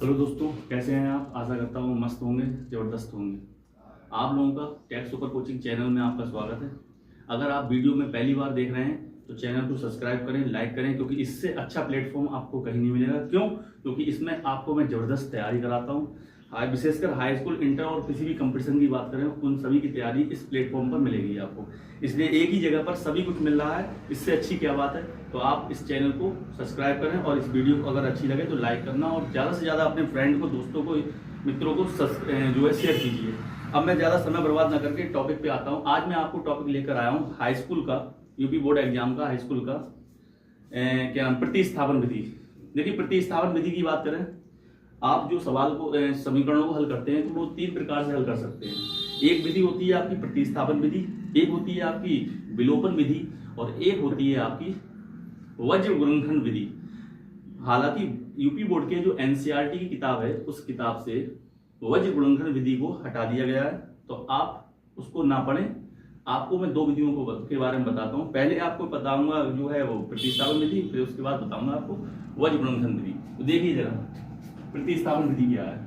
Hello दोस्तों, कैसे हैं आप। आशा करता हूँ मस्त होंगे, ज़बरदस्त होंगे। आप लोगों का टेक सुपर कोचिंग चैनल में आपका स्वागत है। अगर आप वीडियो में पहली बार देख रहे हैं तो चैनल को सब्सक्राइब करें, लाइक करें, क्योंकि इससे अच्छा प्लेटफॉर्म आपको कहीं नहीं मिलेगा। क्यों? क्योंकि इसमें आपको मैं ज़बरदस्त तैयारी कराता हूँ। विशेषकर हाई स्कूल, इंटर और किसी भी कंपटीशन की बात करें, उन सभी की तैयारी इस प्लेटफॉर्म पर मिलेगी आपको। इसलिए एक ही जगह पर सभी कुछ मिल रहा है, इससे अच्छी क्या बात है। तो आप इस चैनल को सब्सक्राइब करें और इस वीडियो को अगर अच्छी लगे तो लाइक करना, और ज़्यादा से ज़्यादा अपने फ्रेंड को, दोस्तों को, मित्रों को जो है शेयर कीजिए। अब मैं ज़्यादा समय बर्बाद न करके टॉपिक पे आता हूँ। आज मैं आपको टॉपिक लेकर आया हूँ हाई स्कूल का, यूपी बोर्ड एग्जाम का, हाई स्कूल का क्या नाम, प्रतिस्थापन विधि। देखिए, प्रतिस्थापन विधि की बात करें, आप जो सवाल को, समीकरणों को हल करते हैं तो वो तीन प्रकार से हल कर सकते हैं। एक विधि होती है आपकी प्रतिस्थापन विधि, एक होती है आपकी विलोपन विधि, और एक होती है आपकी वज्र गुणनखंड विधि। हालांकि यूपी बोर्ड के जो एनसीईआरटी की किताब है, उस किताब से वज्र गुणनखंड विधि को हटा दिया गया है, तो आप उसको ना पढ़ें। आपको मैं दो विधियों को के बारे में बताता हूँ। पहले आपको बताऊंगा जो है वो प्रतिस्थापन विधि, फिर उसके बाद बताऊंगा आपको वज्र गुणनखंड विधि। तो देखिए जरा, प्रतिस्थापन विधि क्या है।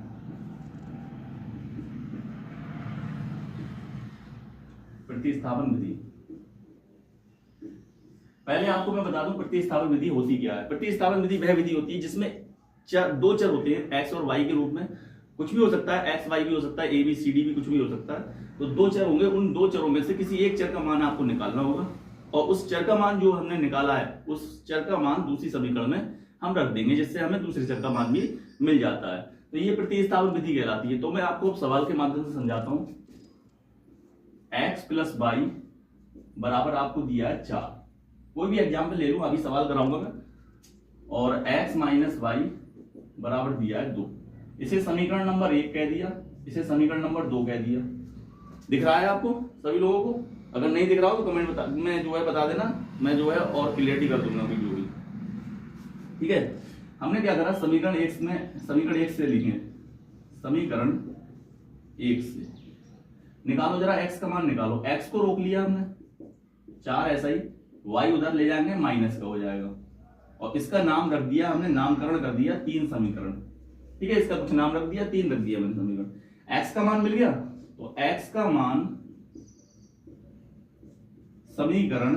प्रतिस्थापन विधि, पहले आपको मैं बता दूं प्रतिस्थापन विधि होती क्या है। प्रतिस्थापन विधि वह विधि होती है जिसमें दो चर होते हैं, एक्स और वाई के रूप में। कुछ भी हो सकता है, एक्स वाई भी हो सकता है, ए बी सी डी भी कुछ भी हो सकता है। तो दो चर होंगे, उन दो चरों में से किसी एक चर का मान आपको निकालना होगा, और उस चर का मान जो हमने निकाला है, उस चर का मान दूसरी समीकरण में हम रख देंगे, जिससे हमें दूसरे चर का मान भी मिल जाता है। तो ये प्रतिस्थापन विधि कहलाती है। तो मैं आपको सवाल के माध्यम से समझाता हूं। x प्लस वाई बराबर आपको दिया है 4। कोई भी एग्जाम्पल ले लूं, अभी सवाल कराऊंगा मैं। और x माइनस वाई बराबर दिया है 2। इसे समीकरण नंबर 1 कह दिया, इसे समीकरण नंबर 2 कह दिया। दिख रहा है आपको सभी लोगों को? अगर नहीं दिख रहा हो तो कमेंट बता देना, मैं जो है और क्लियरिटी कर दूंगा वीडियो की। ठीक है, हमने क्या करा, समीकरण 1 से लिखे, समीकरण 1 से निकालो जरा x का मान निकालो। x को रोक लिया हमने 4, ऐसा ही y उधर ले जाएंगे, माइनस का हो जाएगा, और इसका नाम रख दिया हमने, नामकरण कर दिया 3 समीकरण। ठीक है, इसका कुछ नाम रख दिया, 3 रख दिया मैंने समीकरण। x का मान मिल गया, तो x का मान समीकरण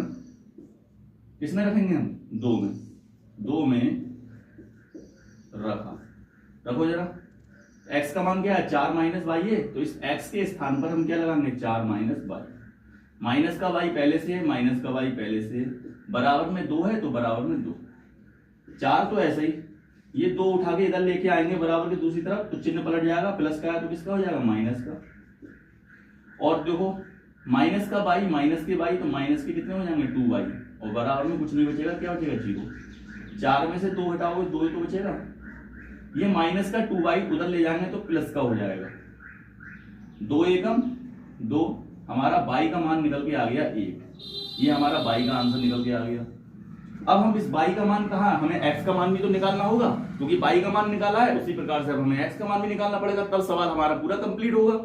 किसमें रखेंगे हम? 2 में रखो जरा। x का मान क्या है? 4 माइनस वाई है, तो इस x के स्थान पर हम क्या लगाएंगे? 4 माइनस वाई। माइनस का y पहले से है, माइनस का y पहले से है, बराबर में 2 है तो बराबर में 2। 4 तो ऐसा ही, ये 2 उठा के इधर लेके आएंगे बराबर के दूसरी तरफ, तो चिन्ह पलट जाएगा, प्लस का है तो किसका हो जाएगा? माइनस का। और देखो, माइनस का y, माइनस के y, तो माइनस के कितने हो जाएंगे? 2y, और बराबर में कुछ नहीं बचेगा, क्या बचेगा? 0। 4 में से 2 हटाओगे, 2 ही तो बचेगा। ये माइनस का 2y उधर ले जाएंगे तो प्लस का हो जाएगा। 2 एकम 2, हमारा y का मान निकल के आ गया 1। ये हमारा y का आंसर निकल के आ गया। अब हम इस y का मान कहाँ, हमें x का मान भी तो निकालना होगा, क्योंकि y का मान निकाला है, उसी प्रकार से अब हमें x का मान भी निकालना पड़ेगा, तब सवाल हमारा पूरा कंप्लीट होगा।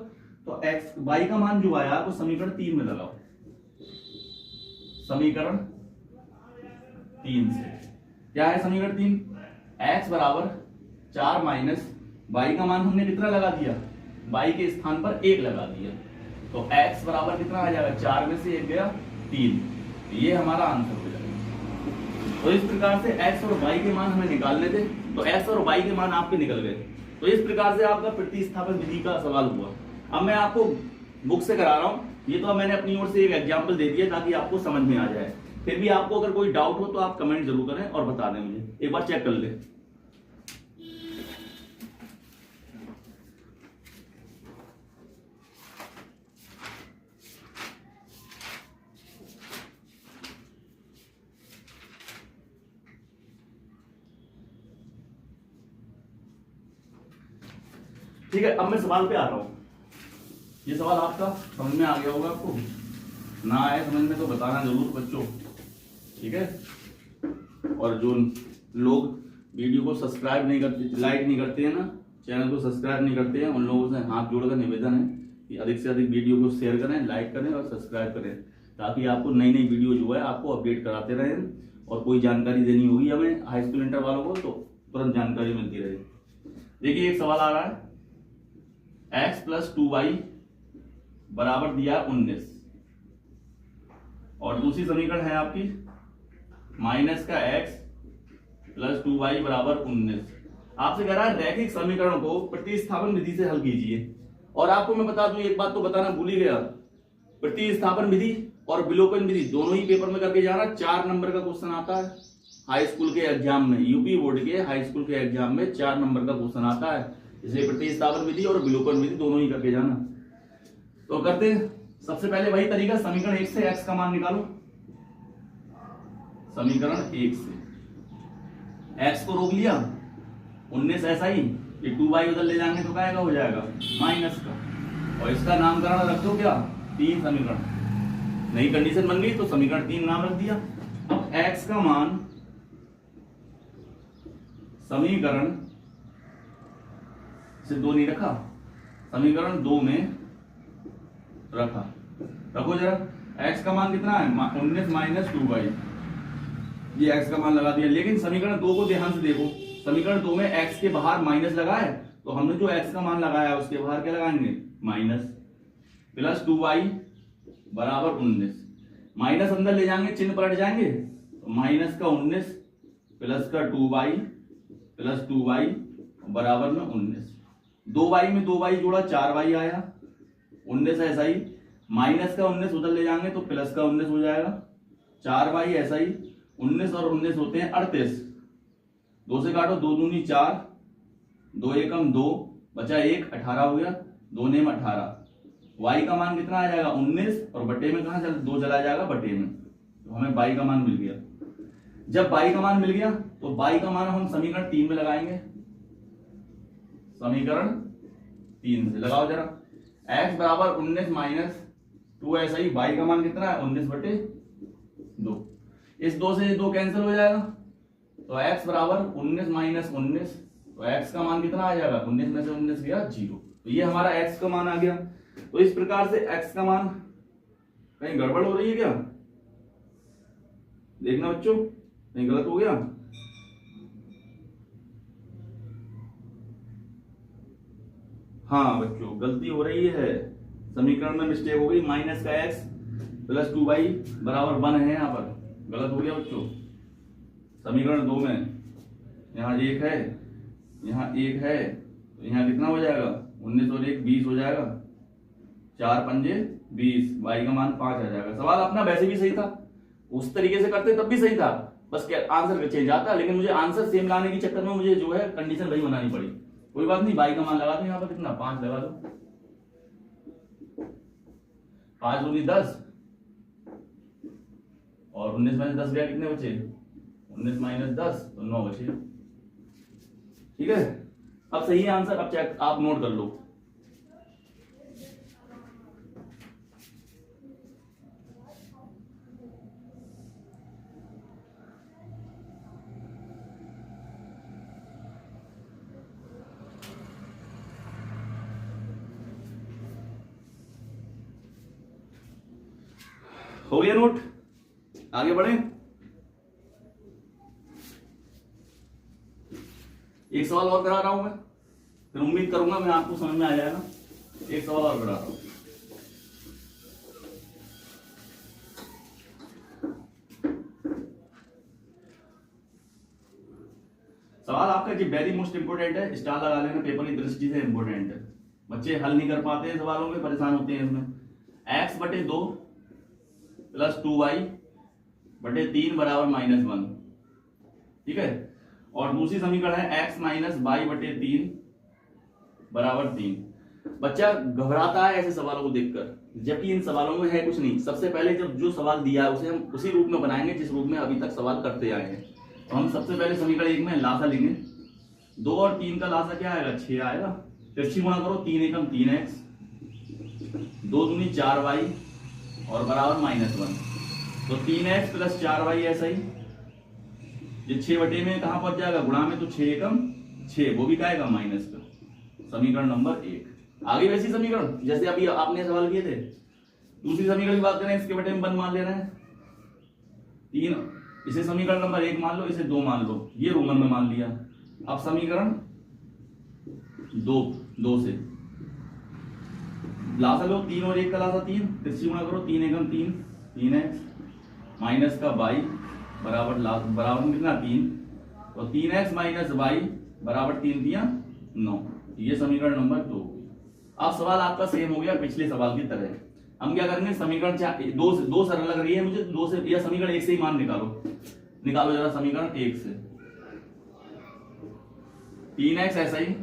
तो y का मान जो आया वो समीकरण 3 में लगाओ। समीकरण 3 से क्या है? समीकरण 3, x बराबर 4 माइनस y का मान हमने कितना लगा दिया? y के स्थान पर 1 लगा दिया, तो x बराबर कितना आ जाएगा? 4 में से 1 गया 3। ये हमारा आंसर हो जाएगा। तो इस प्रकार से x और y के मान हमें निकालने थे, तो x और y के मान आपके निकल गए। तो इस प्रकार से आपका प्रतिस्थापन विधि का सवाल हुआ। अब मैं आपको बुक से करा रहा हूँ, ये तो मैंने अपनी ओर से एक एग्जाम्पल दे दिया ताकि आपको समझ में आ जाए। फिर भी आपको अगर कोई डाउट हो तो आप कमेंट जरूर करें और बता दें मुझे, एक बार चेक कर ले। ठीक है, अब मैं सवाल पे आ रहा हूं। ये सवाल आपका समझ में आ गया होगा, आपको ना आए समझ में तो बताना जरूर बच्चों। ठीक है, और जो लोग वीडियो को सब्सक्राइब नहीं करते, लाइक नहीं करते हैं ना, चैनल को सब्सक्राइब नहीं करते हैं, उन लोगों से हाथ जोड़कर निवेदन है कि अधिक से अधिक वीडियो को शेयर करें, लाइक करें और सब्सक्राइब करें, ताकि आपको नई नई वीडियो जो है आपको अपडेट कराते रहें। और कोई जानकारी देनी होगी हमें हाई स्कूल इंटर वालों को तो तुरंत जानकारी मिलती रहे। देखिए एक सवाल आ रहा है x प्लस 2y बराबर दिया 19 और दूसरी समीकरण है आपकी माइनस का x प्लस 2y बराबर 19। आपसे कह रहा है रैखिक समीकरण को प्रतिस्थापन विधि से हल कीजिए। और आपको मैं बता दूं, एक बात तो बताना भूल ही गया, प्रतिस्थापन विधि और विलोपन विधि दोनों ही पेपर में करके जाना। 4 नंबर का क्वेश्चन आता है हाई स्कूल के एग्जाम में, यूपी बोर्ड के हाई स्कूल के एग्जाम में 4 नंबर का क्वेश्चन आता है, इसलिए प्रतिस्थापन विधि और विलोपन विधि दोनों ही करके जाना। तो करते हैं सबसे पहले वही तरीका, समीकरण 1 से x का मान निकालो। समीकरण 1 से x को रोक लिया, 19 ऐसा ही, ये 2y उधर ले जाएंगे तो क्या हो जाएगा माइनस का, और इसका नामकरण रख दो क्या 3 समीकरण, नई कंडीशन बन गई तो समीकरण 3 नाम रख दिया। अब x का मान समीकरण से 2 नहीं रखा, समीकरण 2 में रखा, रखो जरा। x का मान कितना है 19 माइनस 2y, ये x का मान लगा दिया। लेकिन समीकरण 2 को ध्यान से देखो, समीकरण 2 में x के बाहर माइनस लगा है, तो हमने जो x का मान लगाया उसके बाहर क्या लगाएंगे माइनस, प्लस 2y बराबर 19, माइनस अंदर ले जाएंगे चिन्ह पलट जाएंगे, तो माइनस का 19 प्लस का 2y प्लस 2y बराबर में 19, 2y में 2y जोड़ा 4y आया, 19 ऐसा ही, माइनस का 19 उधर ले जाएंगे तो प्लस का 19 हो जाएगा, 4y ऐसा ही, 19 और 19 होते हैं 38, 2 से काटो, 2 दूनी 4, 2 एकम 2, बचा 1, 18 हो गया, 2 नेम 18, y का मान कितना आ जाएगा 19 और बटे में कहां 2 चला जाएगा बटे में, तो हमें y का मान मिल गया। जब y का मान मिल गया तो y का मान हम समीकरण 3 में लगाएंगे, समीकरण 3 से लगाओ जरा, x बराबर 19 माइनस 2 ऐसा ही, y का मान कितना है 19 बटे 2, इस 2 से 2 कैंसिल हो जाएगा, तो x बराबर 19 माइनस 19, तो x का मान कितना आ जाएगा 19 में से 19 गया 0, तो ये हमारा x का मान आ गया। तो इस प्रकार से x का मान, कहीं गड़बड़ हो रही है क्या, देखना बच्चों कहीं गलत हो गया, हाँ बच्चों गलती हो रही है, समीकरण में मिस्टेक हो गई, माइनस का x प्लस 2y बराबर 1 है, यहाँ पर गलत हो गया बच्चों। समीकरण 2 में यहाँ 1 है, यहाँ 1 है, तो यहाँ कितना हो जाएगा 19 और 1 20 हो जाएगा, 4 पंजे 20, y का मान 5 आ जाएगा। सवाल अपना वैसे भी सही था, उस तरीके से करते तब भी सही था, बस क्या आंसर चेंज आता, लेकिन मुझे आंसर सेम लाने के चक्कर में मुझे जो है कंडीशन वही बनानी पड़ी। कोई बात नहीं, y का मान लगा दो, यहाँ पर कितना 5 लगा दो, 5 दूनी 10 और 19 माइनस 10 गया, कितने बचे 19 माइनस 10 तो 9 बचे। ठीक है, अब सही है आंसर, अब चेक आप नोट कर लो। हो गया नोट, आगे बढ़े। एक सवाल और करा रहा हूं मैं, फिर उम्मीद करूंगा मैं आपको समझ में आ जाएगा। एक सवाल और करा रहा हूं, सवाल आपका जी वेरी मोस्ट इंपोर्टेंट है, स्टार लगा लेना, पेपर की दृष्टि से इंपोर्टेंट है, बच्चे हल नहीं कर पाते हैं सवालों में, परेशान होते हैं इसमें। x बटे 2 प्लस 2y बटे 3 बराबर -1, ठीक है, और दूसरी समीकरण है x माइनस वाई बटे 3 बराबर 3। बच्चा घबराता है ऐसे सवालों को देखकर, जबकि इन सवालों में है कुछ नहीं। सबसे पहले जब जो सवाल दिया है उसे हम उसी रूप में बनाएंगे जिस रूप में अभी तक सवाल करते आए हैं। तो हम सबसे पहले समीकरण 1 में लासा लेंगे, 2 और 3 का लासा क्या आएगा 6 आएगा, फिर 6 गुणा करो, 3 एकम 3x, 2 दूनी 4y और बराबर -1, तो 3x प्लस 4y ऐसा ही, ये 6 बटे में कहां पहुंच जाएगा गुणा में, तो 6 एकम 6, वो भी क्या आएगा माइनस का। समीकरण नंबर 1 आगे वैसी समीकरण जैसे अभी आपने सवाल किए थे। दूसरी समीकरण की बात करें, इसके बटे में 1 मान लेना है, 3, इसे समीकरण नंबर 1 मान लो, इसे 2 मान लो, ये रोमन में मान लिया। अब समीकरण 2 से लासा लो, 3 और 1 का लासा 3, 3 गुणा करो, 3 एकम 3, 3x माइनस का y बराबर में कितना 3, तो 3x माइनस y बराबर 3 दिया 9। ये समीकरण नंबर 2। अब सवाल आपका सेम हो गया पिछले सवाल की तरह। हम क्या करेंगे, समीकरण 2 सरल लग रही है मुझे, 2 से या समीकरण 1 से ही मान निकालो जरा समीकरण 1 से। 3x ऐसा ही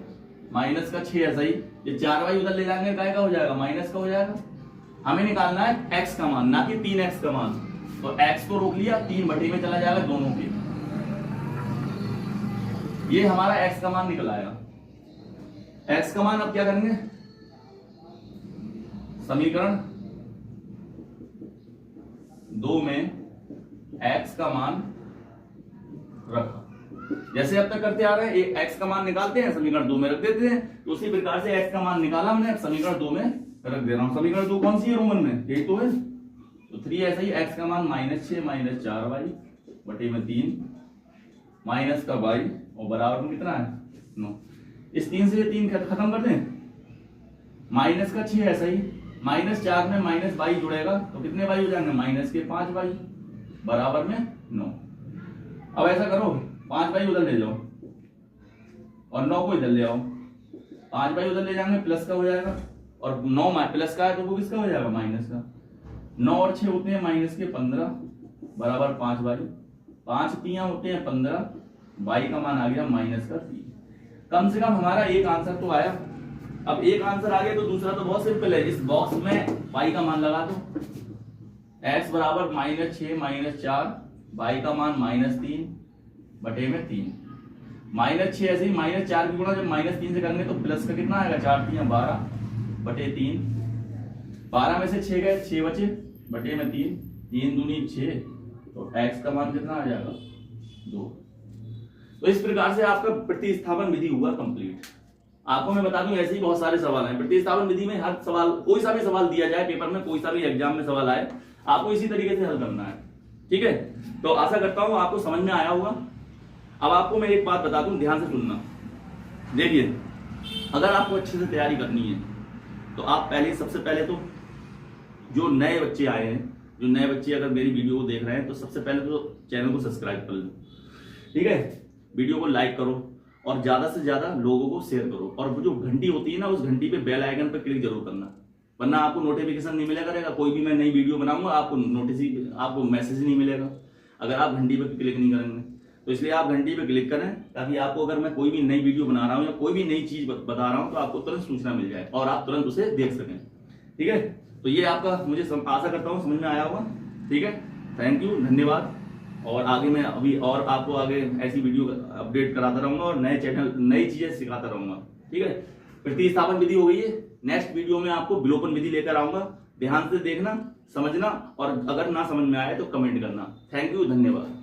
माइनस का 6 ऐसा ही, ये 4y उधर ले जाएंगे काय का हो जाएगा, माइनस का हो जाएगा। हमें निकालना है x का मान, ना कि 3x का मान। तो x को रोक लिया, 3 बटे में चला जाएगा दोनों के। ये हमारा x का मान निकल आया। x का मान अब क्या करेंगे, समीकरण 2 में x का मान रखा, जैसे अब तक करते आ रहे हैं। x का मान निकालते हैं, समीकरण 2 में रख देते हैं। तो उसी प्रकार से x का मान निकाला हमने, समीकरण 2 में रख दे रहा हूं। समीकरण 2 कौन सी है, रोमन में यही तो है। तो 3 ऐसा ही, x का मान -6 माइनस 4y बटे में 3 माइनस का y और बराबर में कितना है 9। इस 3 से 3 खत्म कर दें, माइनस का 6 ऐसा ही, -4 में माइनस y जुड़ेगा तो कितने y हो जाएंगे, माइनस के 5y बराबर में 9। अब ऐसा करो, 5y उधर ले जाओ और 9 को इधर ले आओ। 5y उधर ले जाएंगे, प्लस का हो जाएगा, और 9 प्लस का है तो वो किसका हो जाएगा, माइनस का। 9 और 6 होते हैं माइनस के 15 बराबर 5y, 5 3 होते हैं 15, y का मान आ गया माइनस का 3। कम से कम हमारा एक आंसर तो आया। अब एक आंसर आ गया तो दूसरा तो बहुत सिंपल है। इस बॉक्स में y का मान लगा दो, x बराबर -6 माइनस 4, y का मान -3 बटे में 3। -6 ऐसे ही, -4 की गुणा जब -3 से करेंगे तो प्लस का कितना आएगा, 4 3 12 बटे 3। 12 में से 6 गए, 6 बचे बटे में 3, 3 दूनी 6, तो x का मान कितना आ जाएगा 2। तो इस प्रकार से आपका प्रतिस्थापन विधि हुआ कंप्लीट। आपको मैं बता दूं ऐसे ही बहुत सारे सवाल हैं प्रतिस्थापन विधि में। हर सवाल, कोई सा भी सवाल दिया जाए पेपर में, कोई सा भी एग्जाम में सवाल आए, आपको इसी तरीके से हल करना है। ठीक है, तो आशा करता हूं आपको समझ में आया होगा। अब आपको मैं एक बात बता दूं, ध्यान से सुनना। देखिए, अगर आपको अच्छे से तैयारी करनी है तो आप सबसे पहले तो जो नए बच्चे आए हैं, जो नए बच्चे अगर मेरी वीडियो को देख रहे हैं, तो सबसे पहले तो चैनल को सब्सक्राइब कर लो। ठीक है, वीडियो को लाइक करो और ज्यादा से ज्यादा लोगों को शेयर करो। और वो जो घंटी होती है ना, उस घंटी पे बेल आइकन पे क्लिक जरूर करना, वरना आपको नोटिफिकेशन नहीं मिलेगा करेगा। कोई भी मैं नई वीडियो बनाऊंगा आपको मैसेज नहीं मिलेगा अगर आप घंटी पे क्लिक नहीं करेंगे। तो इसलिए आप घंटी पे क्लिक करें, ताकि आपको अगर मैं कोई भी नई वीडियो बना रहा हूँ या कोई भी नई चीज बता रहा हूँ तो आपको तुरंत सूचना मिल जाए और आप तुरंत उसे देख सकें। ठीक है, तो ये आपका मुझे आशा करता हूँ समझ में आया होगा। ठीक है, थैंक यू, धन्यवाद। और आगे मैं अभी और आपको आगे ऐसी वीडियो अपडेट कराता रहूंगा और नई चीजें सिखाता रहूंगा। ठीक है, प्रतिस्थापन विधि हो गई है। नेक्स्ट वीडियो में आपको विलोपन विधि लेकर आऊंगा। ध्यान से देखना, समझना, और अगर ना समझ में आए तो कमेंट करना। थैंक यू, धन्यवाद।